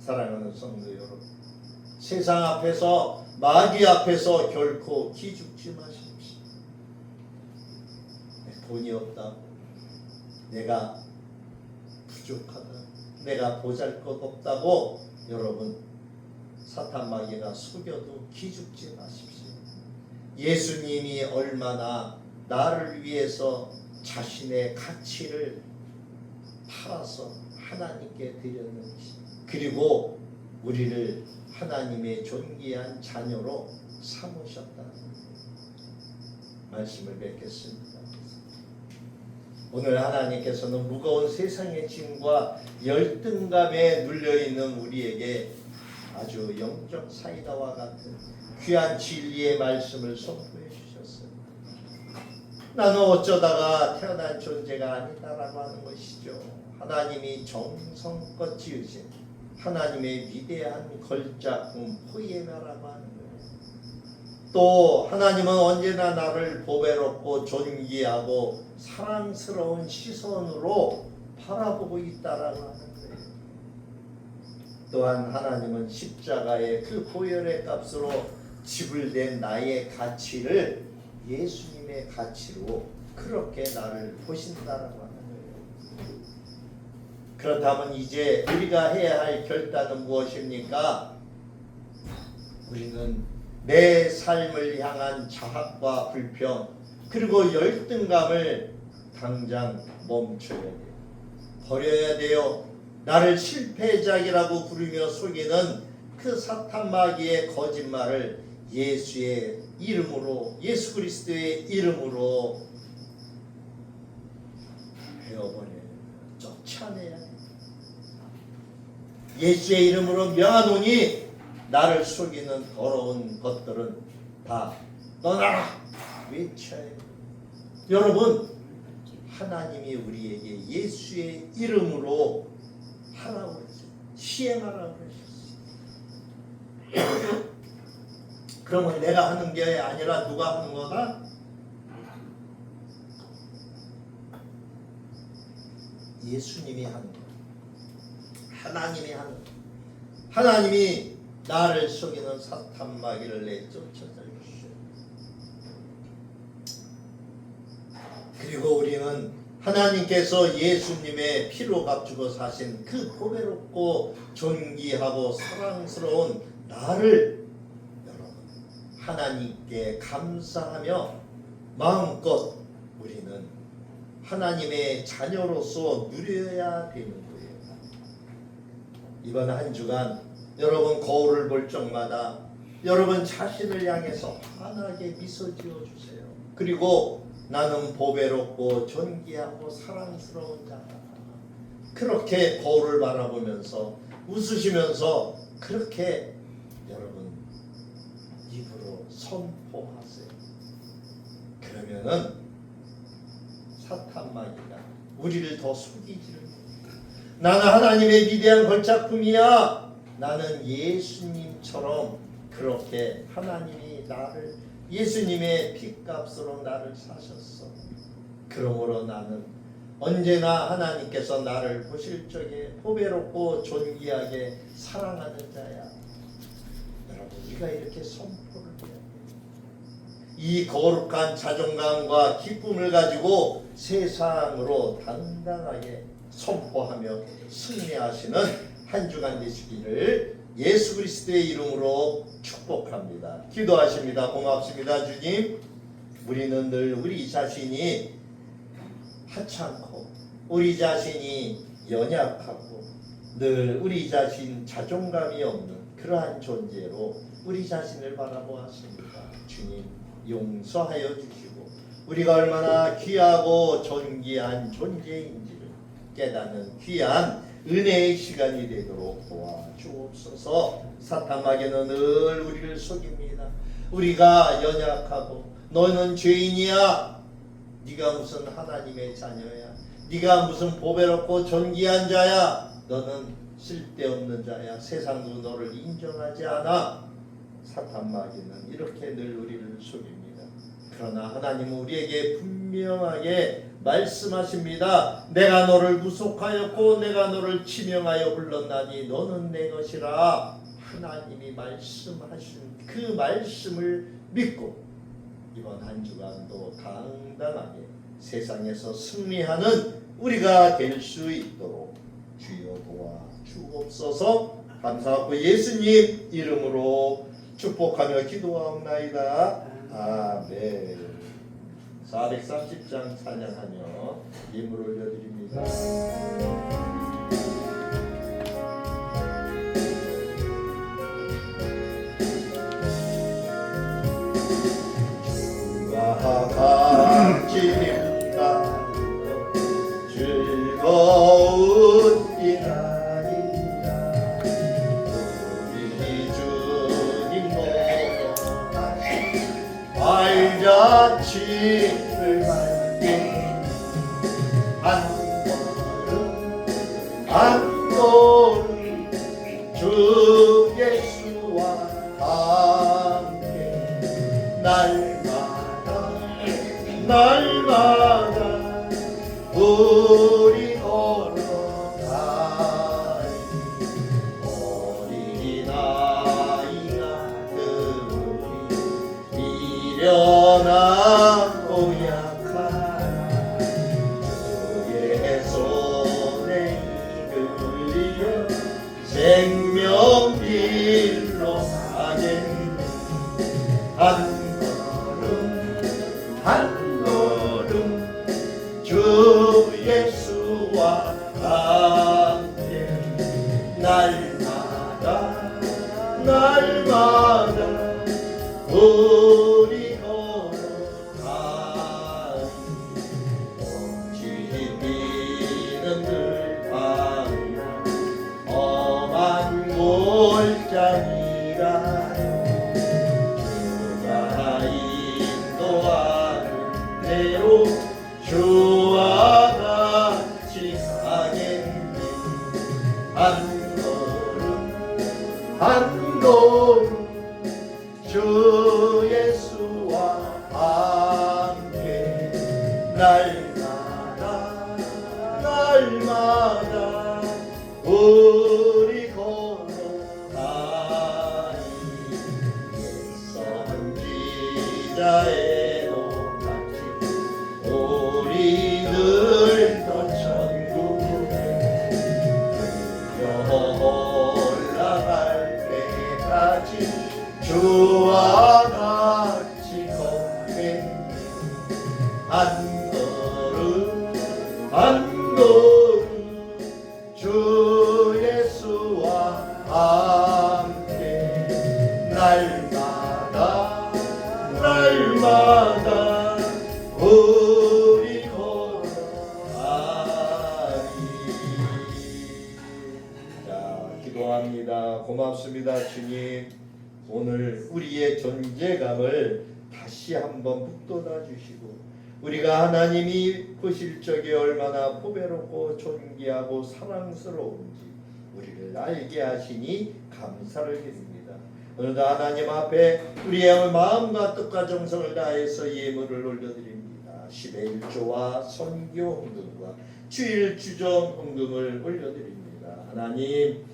사랑하는 성도 여러분, 세상 앞에서 마귀 앞에서 결코 기죽지 마십시오. 돈이 없다, 내가 부족하다, 내가 보잘것 없다고 여러분 사탄 마귀가 속여도 기죽지 마십시오. 예수님이 얼마나 나를 위해서 자신의 가치를 팔아서 하나님께 드렸는지, 그리고 우리를 하나님의 존귀한 자녀로 삼으셨다는 말씀을 뵙겠습니다. 오늘 하나님께서는 무거운 세상의 짐과 열등감에 눌려있는 우리에게 아주 영적 사이다와 같은 귀한 진리의 말씀을 선포해 주셨어요. 나는 어쩌다가 태어난 존재가 아니다라고 하는 것이죠. 하나님이 정성껏 지으신 하나님의 위대한 걸작품 포에마라고 하는 거예요. 또 하나님은 언제나 나를 보배롭고 존귀하고 사랑스러운 시선으로 바라보고 있다라고 하는 거예요. 또한 하나님은 십자가의 그 보혈의 값으로 지불된 나의 가치를 예수님의 가치로 그렇게 나를 보신다라고 하는 거예요. 그렇다면 이제 우리가 해야 할 결단은 무엇입니까? 우리는 내 삶을 향한 자학과 불평 그리고 열등감을 당장 멈춰야 돼요. 버려야 돼요. 나를 실패작이라고 부르며 속이는 그 사탄 마귀의 거짓말을 예수의 이름으로, 예수 그리스도의 이름으로 베어버려요. 쫓아내야 돼요. 예수의 이름으로 명하노니 나를 속이는 더러운 것들은 다 떠나라 외쳐야 돼요. 여러분, 하나님이 우리에게 예수의 이름으로 하라고 했어요. 시행하라고 하셨어요. 그러면 내가 하는 게 아니라 누가 하는 거다? 예수님이 하는 거예요. 하나님이 하는 거예요. 하나님이 나를 속이는 사탄 마귀를 내쫓아주시오. 그리고 우리는 하나님께서 예수님의 피로 값주고 사신 그 보배롭고 존귀하고 사랑스러운 나를 여러분 하나님께 감사하며 마음껏 우리는 하나님의 자녀로서 누려야 되는 거예요. 이번 한 주간 여러분 거울을 볼 적마다 여러분 자신을 향해서 환하게 미소 지어주세요. 그리고 나는 보배롭고 존귀하고 사랑스러운 자다. 그렇게 거울을 바라보면서 웃으시면서 그렇게 여러분 입으로 선포하세요. 그러면은 사탄 마귀가 우리를 더 속이지를 못해요. 나는 하나님의 위대한 걸작품이야. 나는 예수님처럼 그렇게 하나님이 나를 예수님의 피값으로 나를 사셨어. 그러므로 나는 언제나 하나님께서 나를 보실 적에 보배롭고 존귀하게 사랑하는 자야. 여러분 우리가 이렇게 선포를 해야 돼요. 이 거룩한 자존감과 기쁨을 가지고 세상으로 당당하게 선포하며 승리하시는 한 주간 되시기를 예수 그리스도의 이름으로 축복합니다. 기도하십니다. 고맙습니다. 주님, 우리는 늘 우리 자신이 하찮고 우리 자신이 연약하고 늘 우리 자신 자존감이 없는 그러한 존재로 우리 자신을 바라보았습니다. 주님, 용서하여 주시고 우리가 얼마나 귀하고 존귀한 존재인지를 깨닫는 귀한 은혜의 시간이 되도록 도와주옵소서. 사탄 마귀는 늘 우리를 속입니다. 우리가 연약하고 너는 죄인이야. 네가 무슨 하나님의 자녀야. 네가 무슨 보배롭고 존귀한 자야. 너는 쓸데없는 자야. 세상도 너를 인정하지 않아. 사탄 마귀는 이렇게 늘 우리를 속입니다. 그러나 하나님은 우리에게 분명하게 말씀하십니다. 내가 너를 구속하였고 내가 너를 지명하여 불렀나니 너는 내 것이라. 하나님이 말씀하신 그 말씀을 믿고 이번 한 주간도 당당하게 세상에서 승리하는 우리가 될 수 있도록 주여 도와주옵소서. 감사하고 예수님 이름으로 축복하며 기도하옵나이다. 아멘. 430장 찬양하며 예물 올려드립니다. 주가 같이 즐거운 이날이다. 우리 주님 발자취를 밟게 한 걸음 한 걸음 주 예수와 함께 날마다 우리 걸어가리. 어린아이가 그리 미련하고 약하나 주의 손에 이끌려 생명길로 가겠네. 한 걸음 주 예수와 함께 날마다 우리 걸어가리. 지비는 들판이라 험한 골짜기라요. 주가 인도하는 대로 주와 같이 가겠네. 한 걸음 주 예수 감사합니다. 고맙습니다, 주님. 오늘 우리의 존재감을 다시 한번 북돋아 주시고 우리가 하나님이 보실 적에 얼마나 보배롭고 존귀하고 사랑스러운지 우리를 알게 하시니 감사를 드립니다. 오늘도 하나님 앞에 우리의 마음과 뜻과 정성을 다해서 예물을 올려드립니다. 10의 1조와 선교 헌금과 주일 주정 헌금을 올려드립니다. 하나님,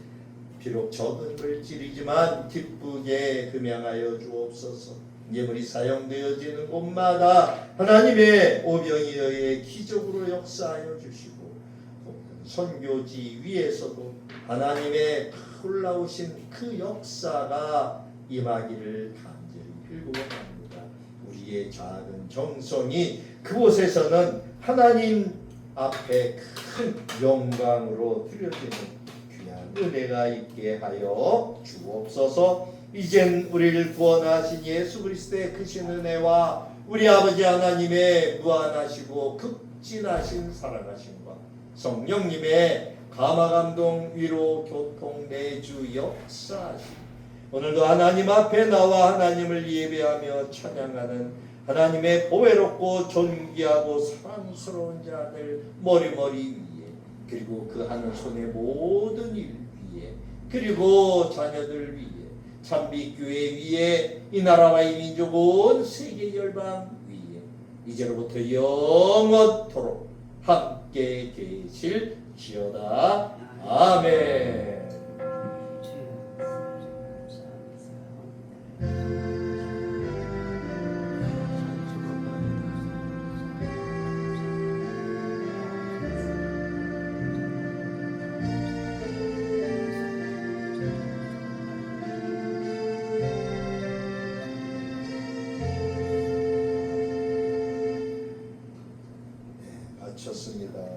비록 적은 물질이지만 기쁘게 금양하여 주옵소서. 예물이 사용되어지는 곳마다 하나님의 오병이 여의 기적으로 역사하여 주시고 선교지 위에서도 하나님의 놀라우신 그 역사가 임하기를 간절히 빌고합니다. 우리의 작은 정성이 그곳에서는 하나님 앞에 큰 영광으로 드려지는 귀한 은혜가 있게 하여 주옵소서. 이젠 우리를 구원하신 예수 그리스도의 크신 은혜와 우리 아버지 하나님의 무한하시고 극진하신 사랑하심과 성령님의 감화감동 위로 교통 내주 역사하심, 오늘도 하나님 앞에 나와 하나님을 예배하며 찬양하는 하나님의 보배롭고 존귀하고 사랑스러운 자들 머리머리 위에, 그리고 그 하는 손의 모든 일 위에, 그리고 자녀들 위에, 참빛교회 위에, 이 나라와 이 민족 온 세계 열방 위에 이제로부터 영원토록 함께 계실지어다. 아멘. 마쳤습니다.